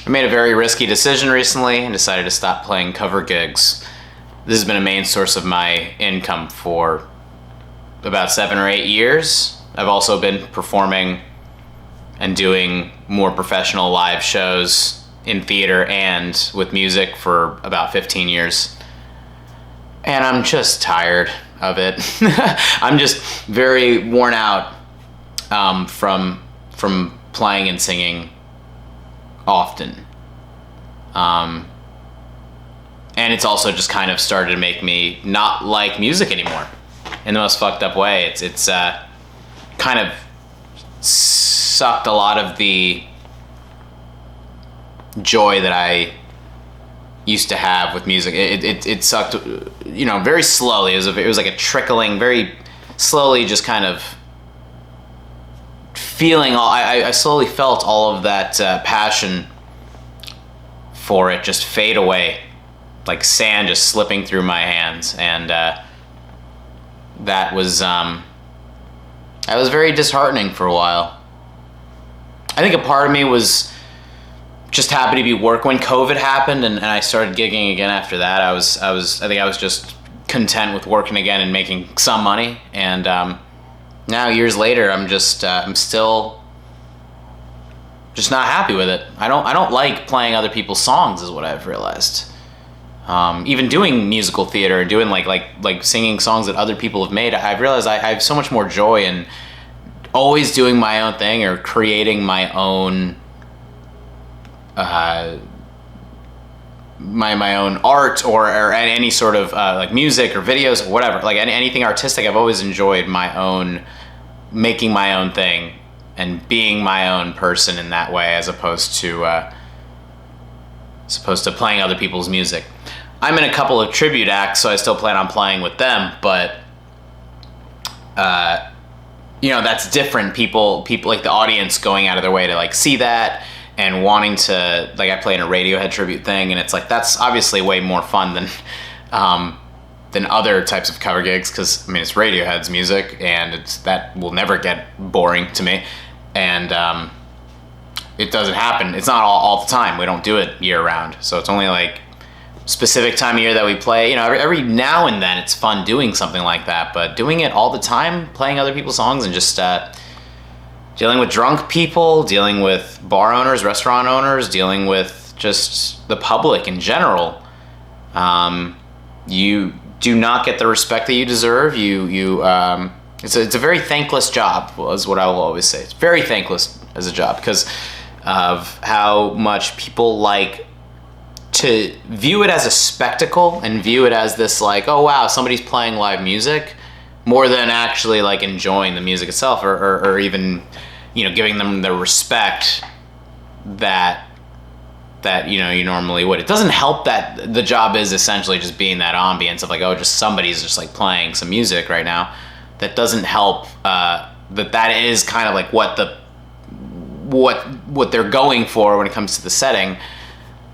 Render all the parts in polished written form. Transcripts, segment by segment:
I made a very risky decision recently and decided to stop playing cover gigs. This has been a main source of my income for about 7 or 8 years. I've also been performing and doing more professional live shows in theater and with music for about 15 years. And I'm just tired of it. I'm just very worn out from playing and singing often. And it's also just kind of started to make me not like music anymore in the most fucked up way. It's kind of sucked a lot of the joy that I used to have with music. It sucked, very slowly. It was like a trickling, very slowly, just kind of feeling I slowly felt all of that passion for it just fade away, like sand just slipping through my hands, and that was very disheartening for a while. I think a part of me was just happy to be working when COVID happened, and I started gigging again after that. I think I was just content with working again and making some money, and now years later, I'm still just not happy with it. I don't like playing other people's songs, is what I've realized. Even doing musical theater and doing like singing songs that other people have made, I've realized I have so much more joy in always doing my own thing or creating my own my own art or any sort of like music or videos or whatever, like anything artistic. I've always enjoyed making my own thing and being my own person in that way, as opposed to playing other people's music. I'm in a couple of tribute acts, so I still plan on playing with them, but that's different. People like the audience going out of their way to like see that and wanting to, like, I play in a Radiohead tribute thing, and it's like that's obviously way more fun than other types of cover gigs, because it's Radiohead's music, and that will never get boring to me, and it doesn't happen. It's not all the time. We don't do it year round, so it's only like specific time of year that we play. Every now and then it's fun doing something like that, but doing it all the time, playing other people's songs and just dealing with drunk people, dealing with bar owners, restaurant owners, dealing with just the public in general, you do not get the respect that you deserve. It's a very thankless job, is what I will always say. It's very thankless as a job because of how much people like to view it as a spectacle and view it as this like, oh wow, somebody's playing live music, more than actually like enjoying the music itself, or even giving them the respect that you normally would. It doesn't help that the job is essentially just being that ambience of like, oh, just somebody's just like playing some music right now. That doesn't help that is kind of like what they're going for when it comes to the setting.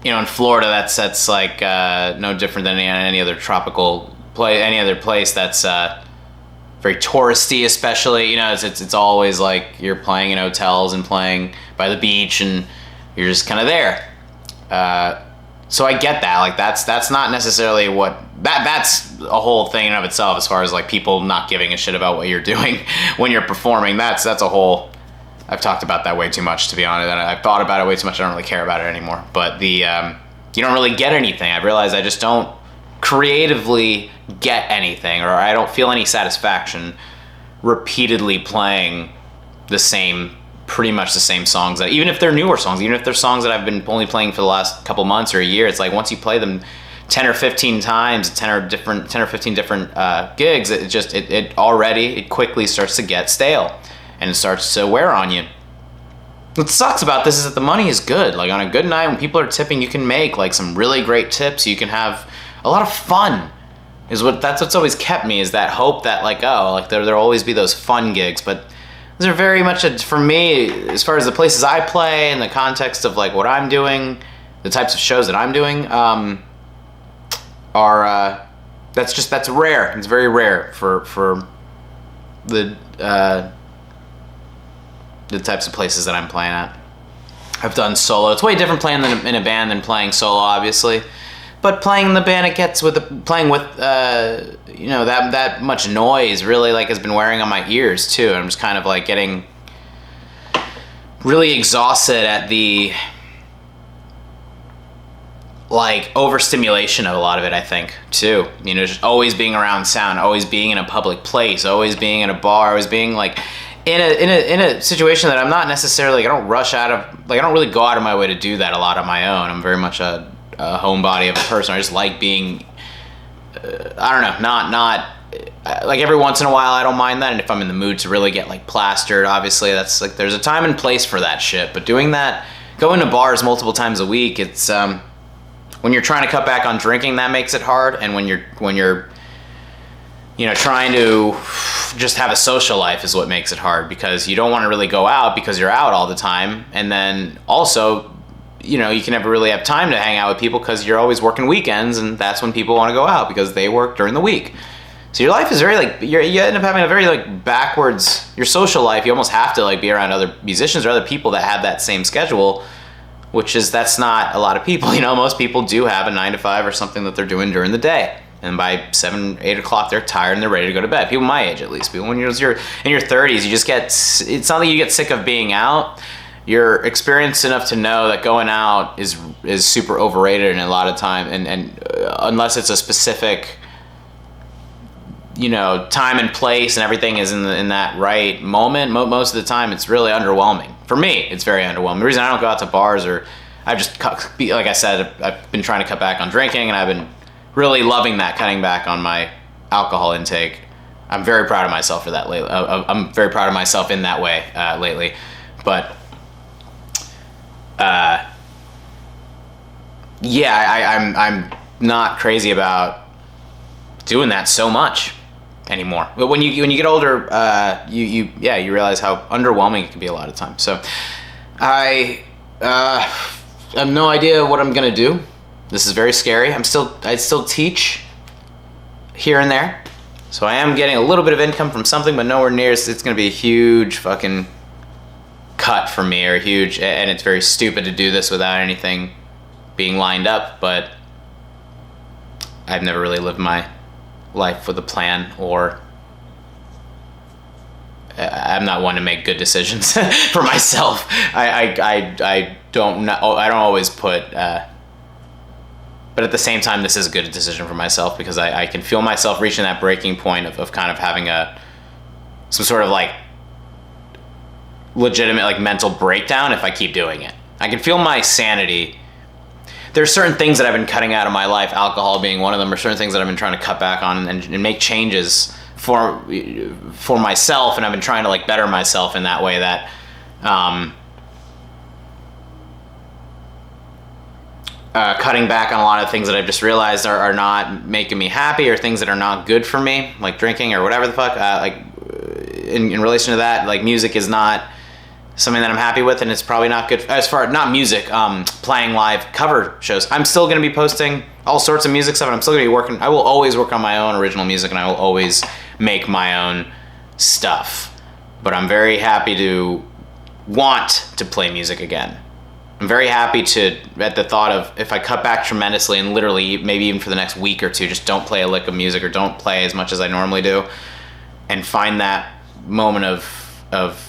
In Florida, that's like no different than any other tropical any other place that's very touristy, especially. It's always like you're playing in hotels and playing by the beach, and you're just kind of there. So I get that. Like that's not necessarily that's a whole thing in of itself, as far as like people not giving a shit about what you're doing when you're performing. That's a whole. I've talked about that way too much, to be honest. And I've thought about it way too much. I don't really care about it anymore. But you don't really get anything. I've realized I just don't creatively get anything, or I don't feel any satisfaction repeatedly playing pretty much the same songs, that even if they're newer songs, even if they're songs that I've been only playing for the last couple months or a year, it's like once you play them 10 or 15 times, 10 or 15 different gigs, it quickly starts to get stale and it starts to wear on you. What sucks about this is that the money is good. Like on a good night when people are tipping, you can make like some really great tips. You can have a lot of fun. That's what's always kept me, is that hope that like, oh, like there'll always be those fun gigs. But those are very much for me, as far as the places I play in the context of like what I'm doing, the types of shows that I'm doing, that's rare. It's very rare for the types of places that I'm playing at. I've done solo. It's way different playing in a band than playing solo, obviously. But playing in the band, it gets playing with that much noise really like has been wearing on my ears too. I'm just kind of like getting really exhausted at the like overstimulation of a lot of it, I think, too. Just always being around sound, always being in a public place, always being in a bar, always being like in a situation that I'm not necessarily, I don't rush out of, like I don't really go out of my way to do that a lot on my own. I'm very much a homebody of a person. I just like being, I don't know, not like every once in a while I don't mind that, and if I'm in the mood to really get like plastered, obviously that's like, there's a time and place for that shit. But doing that, going to bars multiple times a week, it's when you're trying to cut back on drinking, that makes it hard. And when you're trying to just have a social life is what makes it hard, because you don't want to really go out because you're out all the time. And then also, you can never really have time to hang out with people because you're always working weekends, and that's when people want to go out because they work during the week. So your life is very like, you end up having a very like backwards, your social life, you almost have to like be around other musicians or other people that have that same schedule, that's not a lot of people. Most people do have a 9 to 5 or something that they're doing during the day. And by 7, 8 o'clock, they're tired and they're ready to go to bed. People my age, at least. People when you're in your 30s, you just it's not that you get sick of being out. You're experienced enough to know that going out is super overrated, and a lot of time, and unless it's a specific, time and place and everything is in that right moment, most of the time it's really underwhelming. For me, it's very underwhelming. The reason I don't go out to bars, or I've just, like I said, I've been trying to cut back on drinking, and I've been really loving that, cutting back on my alcohol intake. I'm very proud of myself for that lately. I'm very proud of myself in that way lately. But I'm not crazy about doing that so much anymore. But when you get older, you realize how underwhelming it can be a lot of times. So I have no idea what I'm gonna do. This is very scary. I still teach here and there, so I am getting a little bit of income from something, but nowhere near. It's gonna be a huge fucking cut for me, or huge, and it's very stupid to do this without anything being lined up. But I've never really lived my life with a plan, or I'm not one to make good decisions for myself. I don't always put, but at the same time, this is a good decision for myself, because I can feel myself reaching that breaking point of kind of having some sort of like legitimate like mental breakdown if I keep doing it. I can feel my sanity. There's certain things that I've been cutting out of my life, alcohol being one of them, or certain things that I've been trying to cut back on and make changes for myself, and I've been trying to like better myself in that way, that cutting back on a lot of things that I've just realized are not making me happy, or things that are not good for me, like drinking or whatever the fuck. In relation to that, like music is not something that I'm happy with, and it's probably not good as far, not music, playing live cover shows. I'm still going to be posting all sorts of music stuff, and I'm still going to be working. I will always work on my own original music, and I will always make my own stuff. But I'm very happy to want to play music again. I'm very happy at the thought of, if I cut back tremendously and literally maybe even for the next week or two, just don't play a lick of music, or don't play as much as I normally do, and find that moment of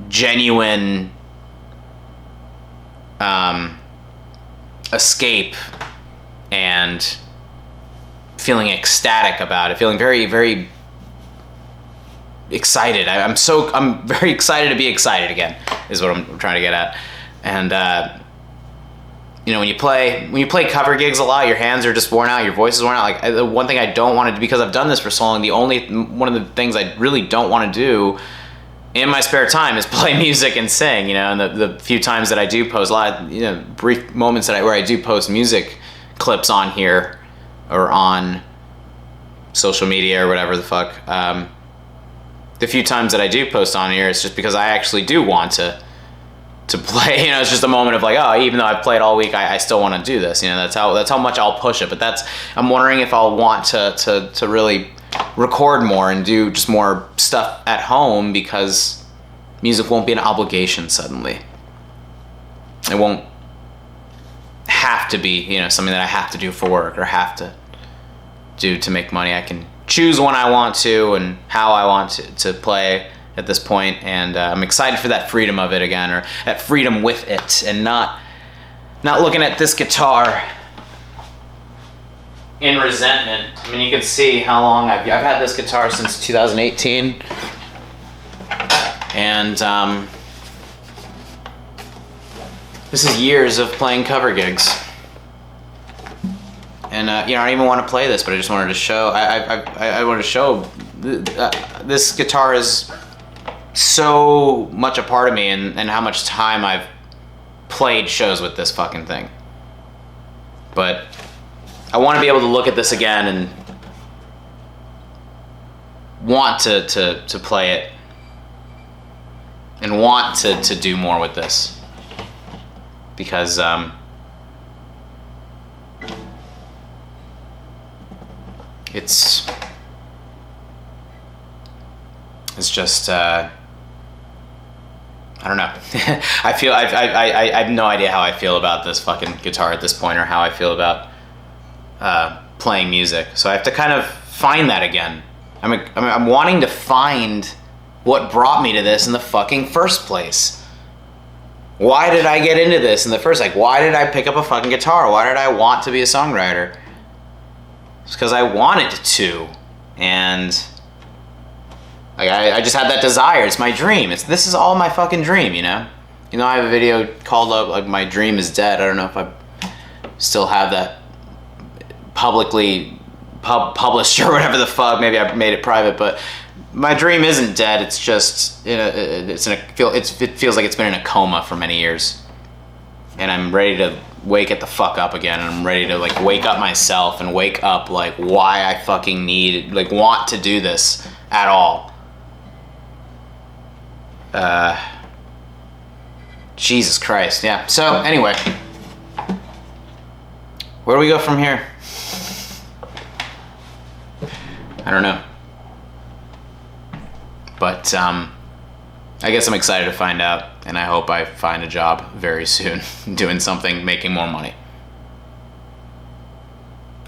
genuine escape and feeling ecstatic about it, feeling very, very excited. I'm very excited to be excited again, is what I'm trying to get at. And when you play cover gigs a lot, your hands are just worn out, your voice is worn out. Like, the one thing I don't want to do, because I've done this for so long, one of the things I really don't want to do in my spare time is play music and sing, and the few times that I do post, a lot of, brief moments where I do post music clips on here or on social media or whatever the fuck, the few times that I do post on here, it's just because I actually do want to play. It's just a moment of like, oh, even though I've played all week, I still want to do this. That's how much I'll push it. But I'm wondering if I'll want to really record more and do just more stuff at home, because music won't be an obligation suddenly. It won't have to be, you know, something that I have to do for work or have to do to make money. I can choose when I want to and how I want to play at this point, and I'm excited for that freedom of it again, or that freedom with it, and not looking at this guitar in resentment. I mean, you can see how long I've had this guitar since 2018, and this is years of playing cover gigs. And you know, I don't even want to play this, but I just wanted to show. I wanted to show this guitar is so much a part of me, and how much time I've played shows with this fucking thing. But I want to be able to look at this again and want to play it and want to do more with this, because it's just I don't know. I feel I have no idea how I feel about this fucking guitar at this point, or how I feel about playing music. So I have to kind of find that again. I'm wanting to find what brought me to this in the fucking first place. Why did I get into this in the first? Like, why did I pick up a fucking guitar? Why did I want to be a songwriter? It's because I wanted to, and like I just had that desire. It's my dream. This is all my fucking dream, you know? You know, I have a video called like My Dream is Dead. I don't know if I still have that publicly published or whatever the fuck. Maybe I made it private, but my dream isn't dead. It's just, you know, it feels like it's been in a coma for many years, and I'm ready to wake it the fuck up again. And I'm ready to like wake up myself and wake up like why I fucking want to do this at all. Jesus Christ, yeah. So anyway, where do we go from here? I don't know. But I guess I'm excited to find out, and I hope I find a job very soon doing something, making more money.